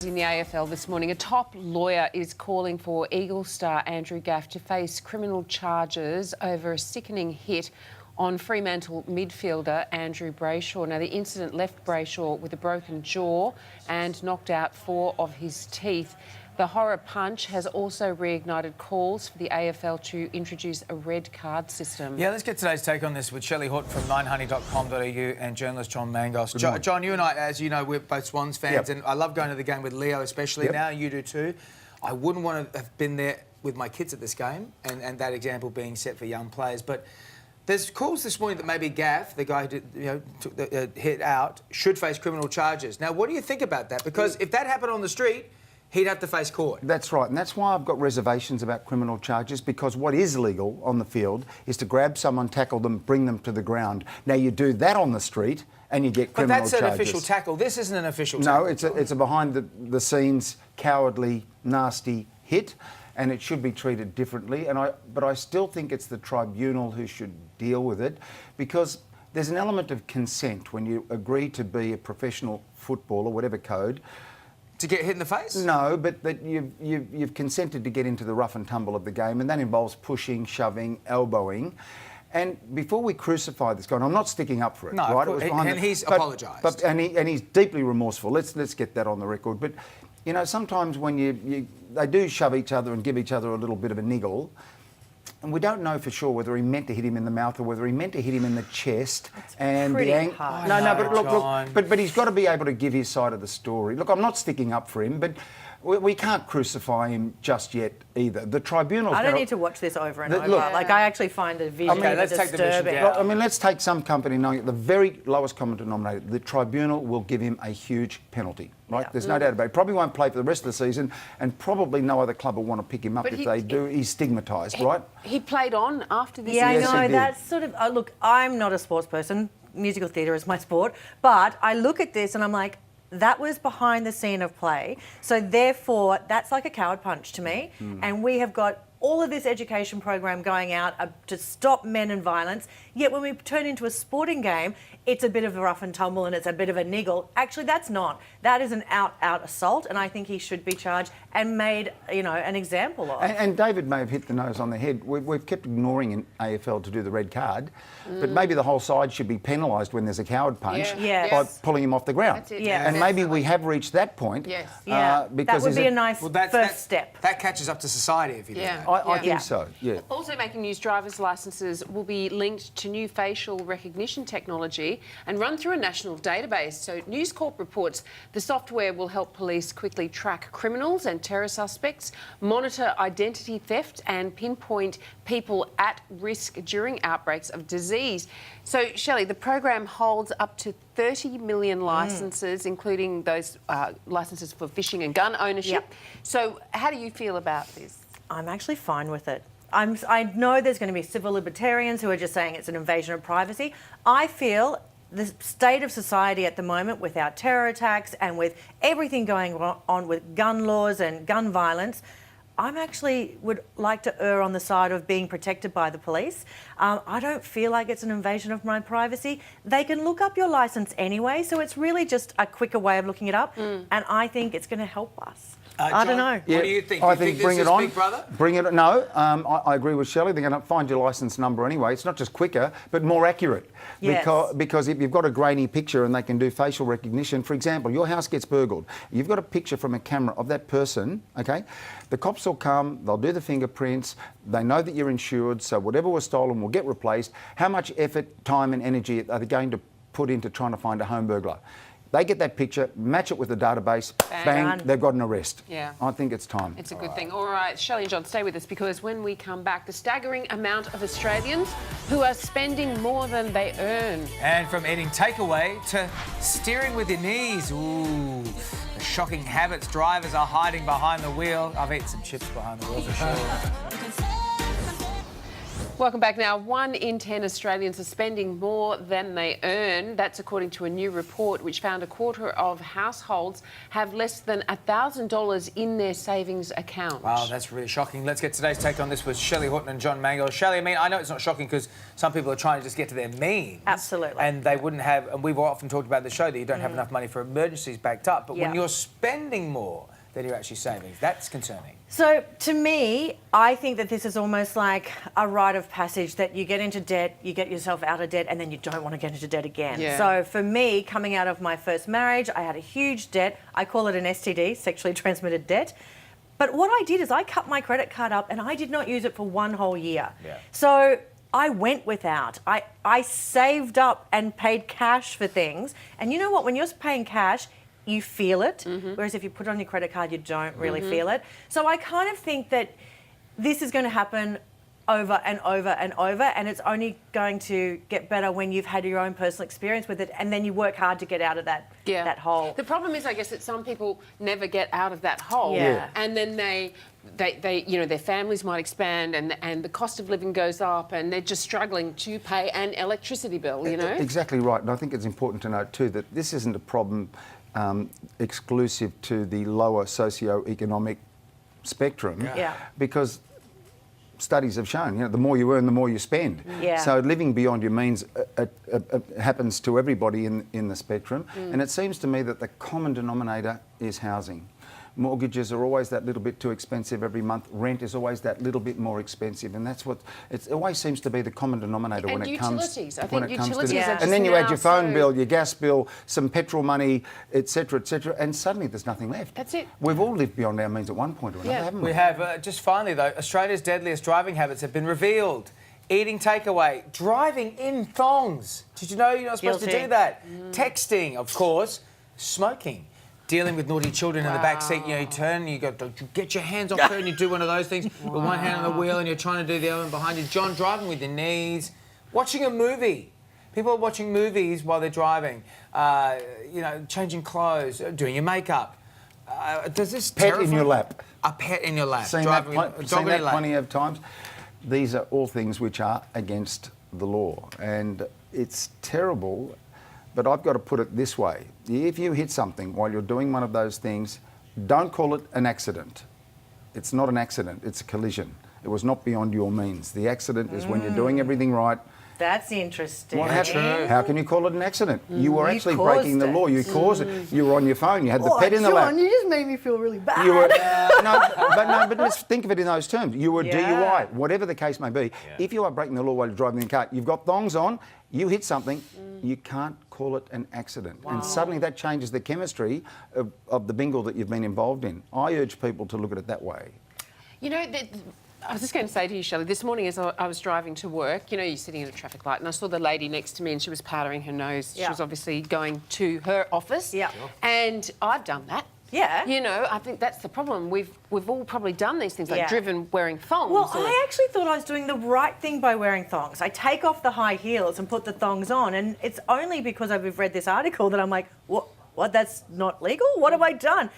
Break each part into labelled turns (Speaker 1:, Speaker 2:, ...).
Speaker 1: In the AFL this morning, a top lawyer is calling for Eagle star Andrew Gaff to face criminal charges over a sickening hit on Fremantle midfielder Andrew Brayshaw. Now, the incident left Brayshaw with a broken jaw and knocked out 4 of his teeth. The horror punch has also reignited calls for the AFL to introduce a red card system.
Speaker 2: Yeah, let's get today's take on this with Shelly from 9honey.com.au and journalist John Mangos. John, you and I, as you know, we're both Swans fans, and I love going to the game with Leo especially now. You do too. I wouldn't want to have been there with my kids at this game, and that example being set for young players. But there's calls this morning that maybe Gaff, the guy who took the hit out, should face criminal charges. Now, what do you think about that? Because if that happened on the street, he'd have to face court.
Speaker 3: That's right, and that's why I've got reservations about criminal charges, because what is legal on the field is to grab someone, tackle them, bring them to the ground. Now, you do that on the street and you get criminal charges.
Speaker 2: But that's an official tackle. This isn't an official tackle.
Speaker 3: No, it's a behind-the-scenes, cowardly, nasty hit, and it should be treated differently. But I still think it's the tribunal who should deal with it, because there's an element of consent when you agree to be a professional footballer, whatever code.
Speaker 2: To get hit in the face?
Speaker 3: No, but that you've consented to get into the rough and tumble of the game, and that involves pushing, shoving, elbowing. And before we crucify this guy, and I'm not sticking up for it,
Speaker 2: no,
Speaker 3: right?
Speaker 2: It was and he's apologised.
Speaker 3: And he's deeply remorseful. Let's get that on the record. But you know, sometimes when they do shove each other and give each other a little bit of a niggle, and we don't know for sure whether he meant to hit him in the mouth or whether he meant to hit him in the chest.
Speaker 4: It's pretty hard.
Speaker 3: No, but he's got to be able to give his side of the story. Look, I'm not sticking up for him, but we can't crucify him just yet either. The tribunal.
Speaker 4: I don't need to watch this over and over. Like, I actually find the visual disturbing.
Speaker 3: I mean, let's take some company knowing at the very lowest common denominator, the tribunal will give him a huge penalty. Right? Yeah. There's no doubt about it. Probably won't play for the rest of the season, and probably no other club will want to pick him up. If they do, he's stigmatised, right?
Speaker 1: He played on after this.
Speaker 4: Yeah, yes, I know. That's sort of... look, I'm not a sports person. Musical theatre is my sport. But I look at this and I'm like, that was behind the scene of play. So therefore, that's like a coward punch to me. And we have got all of this education program going out to stop men and violence. Yet when we turn into a sporting game, it's a bit of a rough and tumble and it's a bit of a niggle. Actually, that's not. That is an out assault, and I think he should be charged and made, an example of.
Speaker 3: And David may have hit the nose on the head. We've kept ignoring in AFL to do the red card, but maybe the whole side should be penalised when there's a coward punch by pulling him off the ground.
Speaker 1: That's it.
Speaker 4: Yeah.
Speaker 3: And maybe we have reached that point.
Speaker 1: Yes.
Speaker 3: Because
Speaker 4: that would be a nice first step.
Speaker 2: That catches up to society if you do that.
Speaker 3: I think so, yeah.
Speaker 1: Also making news, driver's licences will be linked to new facial recognition technology and run through a national database. So News Corp reports the software will help police quickly track criminals and terror suspects, monitor identity theft and pinpoint people at risk during outbreaks of disease. So, Shelley, the program holds up to 30 million licences, including those licences for fishing and gun ownership. So how do you feel about this?
Speaker 4: I'm actually fine with it. I know there's going to be civil libertarians who are just saying it's an invasion of privacy. I feel the state of society at the moment, with our terror attacks and with everything going on with gun laws and gun violence, I'm actually would like to err on the side of being protected by the police. I don't feel like it's an invasion of my privacy. They can look up your licence anyway, so it's really just a quicker way of looking it up, and I think it's going to help us. I don't know.
Speaker 2: What do you think?
Speaker 3: I think bring it on.
Speaker 2: Big Brother?
Speaker 3: Bring it. No, I agree with Shelley. They're going to find your licence number anyway. It's not just quicker, but more accurate.
Speaker 4: Yes.
Speaker 3: Because if you've got a grainy picture and they can do facial recognition, for example, your house gets burgled. You've got a picture from a camera of that person, okay? The cops will come, they'll do the fingerprints, they know that you're insured, so whatever was stolen will get replaced. How much effort, time and energy are they going to put into trying to find a home burglar? They get that picture, match it with the database, bang, they've got an arrest.
Speaker 1: Yeah.
Speaker 3: I think it's time.
Speaker 1: It's a good thing. All right, Shelley and John, stay with us, because when we come back, the staggering amount of Australians who are spending more than they earn.
Speaker 2: And from eating takeaway to steering with your knees. Ooh, the shocking habits drivers are hiding behind the wheel. I've eaten some chips behind the wheel for sure.
Speaker 1: Welcome back now. 1 in 10 Australians are spending more than they earn. That's according to a new report which found a quarter of households have less than $1,000 in their savings account.
Speaker 2: Wow, that's really shocking. Let's get today's take on this with Shelly Horton and John Mangold. Shelly, I mean, I know it's not shocking because some people are trying to just get to their means.
Speaker 4: Absolutely.
Speaker 2: And they wouldn't have, and we've often talked about the show that you don't have enough money for emergencies backed up. But when you're spending more than you're actually saving, that's concerning.
Speaker 4: So to me, I think that this is almost like a rite of passage, that you get into debt, you get yourself out of debt, and then you don't want to get into debt again.
Speaker 1: Yeah.
Speaker 4: So for me, coming out of my first marriage, I had a huge debt. I call it an STD, sexually transmitted debt. But what I did is I cut my credit card up and I did not use it for 1 whole year.
Speaker 2: Yeah.
Speaker 4: So I went without. I saved up and paid cash for things. And you know what? When you're paying cash, you feel it, whereas if you put it on your credit card, you don't really feel it. So I kind of think that this is going to happen over and over and over, and it's only going to get better when you've had your own personal experience with it, and then you work hard to get out of that hole.
Speaker 1: The problem is, I guess, that some people never get out of that hole, and then they you know, their families might expand, and the cost of living goes up, and they're just struggling to pay an electricity bill. You know,
Speaker 3: exactly right. And I think it's important to note too that this isn't a problem exclusive to the lower socio-economic spectrum, because studies have shown, you know, the more you earn, the more you spend. So living beyond your means happens to everybody in the spectrum, and it seems to me that the common denominator is housing. Mortgages are always that little bit too expensive every month. Rent is always that little bit more expensive, and that's what it always seems to be the common denominator when it comes to this. And then you add your phone bill, your gas bill, some petrol money, etc., and suddenly there's nothing left.
Speaker 1: That's it.
Speaker 3: We've all lived beyond our means at one point or another, haven't we?
Speaker 2: We have. Just finally, though, Australia's deadliest driving habits have been revealed. Eating takeaway, driving in thongs. Did you know you're not supposed to do that? Texting, of course, smoking. Dealing with naughty children in the back seat, you know, you turn, you go, get your hands off her, and you do one of those things with one hand on the wheel, and you're trying to do the other one behind you. John, driving with your knees, watching a movie. People are watching movies while they're driving. You know, changing clothes, doing your makeup. Does this
Speaker 3: pet in your lap?
Speaker 2: A pet in your lap.
Speaker 3: Seen that plenty of times. These are all things which are against the law, and it's terrible. But I've got to put it this way. If you hit something while you're doing one of those things, don't call it an accident. It's not an accident, it's a collision. It was not beyond your means. The accident is when you're doing everything right.
Speaker 4: That's interesting.
Speaker 3: How can you call it an accident? You were actually breaking the law. You caused it. You were on your phone. You had the pet in the lap.
Speaker 4: John, you just made me feel really bad.
Speaker 3: You were, but let's think of it in those terms. You were DUI, whatever the case may be. If you are breaking the law while you're driving the car, you've got thongs on, you hit something, you can't call it an accident. And suddenly that changes the chemistry of the bingle that you've been involved in. I urge people to look at it that way.
Speaker 1: You know, I was just going to say to you, Shelley, this morning as I was driving to work, you know, you're sitting at a traffic light, and I saw the lady next to me, and she was powdering her nose. She was obviously going to her office. And I've done that. You know, I think that's the problem. We've all probably done these things, like driven wearing thongs.
Speaker 4: Well, I actually thought I was doing the right thing by wearing thongs. I take off the high heels and put the thongs on, and it's only because I've read this article that I'm like, what, that's not legal? What have I done?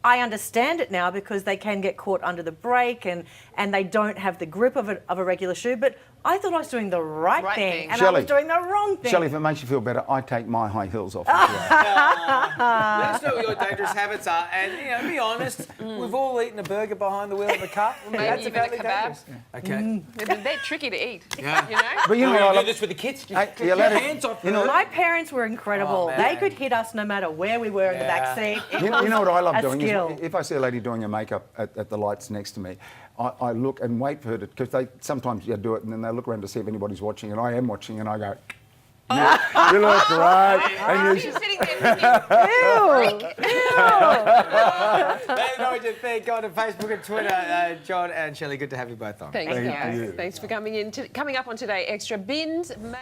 Speaker 4: I understand it now because they can get caught under the brake and they don't have the grip of a regular shoe, but I thought I was doing the right thing and
Speaker 3: Shelley,
Speaker 4: I was doing the wrong thing.
Speaker 3: Shelley, if it makes you feel better, I take my high heels off.
Speaker 2: Let us know what your dangerous habits are, and you know, be honest. We've all eaten a burger behind the wheel of a car.
Speaker 1: Maybe even a kebab.
Speaker 2: Okay.
Speaker 1: They're tricky to eat. You know.
Speaker 3: But you know what I
Speaker 2: do
Speaker 3: love
Speaker 2: this with the kids.
Speaker 3: Get
Speaker 2: your hands off.
Speaker 4: My parents were incredible. They could hit us no matter where we were in the back seat.
Speaker 3: You know what I love doing
Speaker 4: skill.
Speaker 3: is if I see a lady doing her makeup at the lights next to me, I look and wait for her to, because they sometimes do it and then they look around to see if anybody's watching, and I am watching, and I go, you look great. And
Speaker 1: She's sitting there thinking,
Speaker 2: Let me know what you think. Go on to Facebook and Twitter. John and Shelley, good to have you both on.
Speaker 1: Thanks, guys. Thanks for coming in. Coming up on Today Extra, bins may...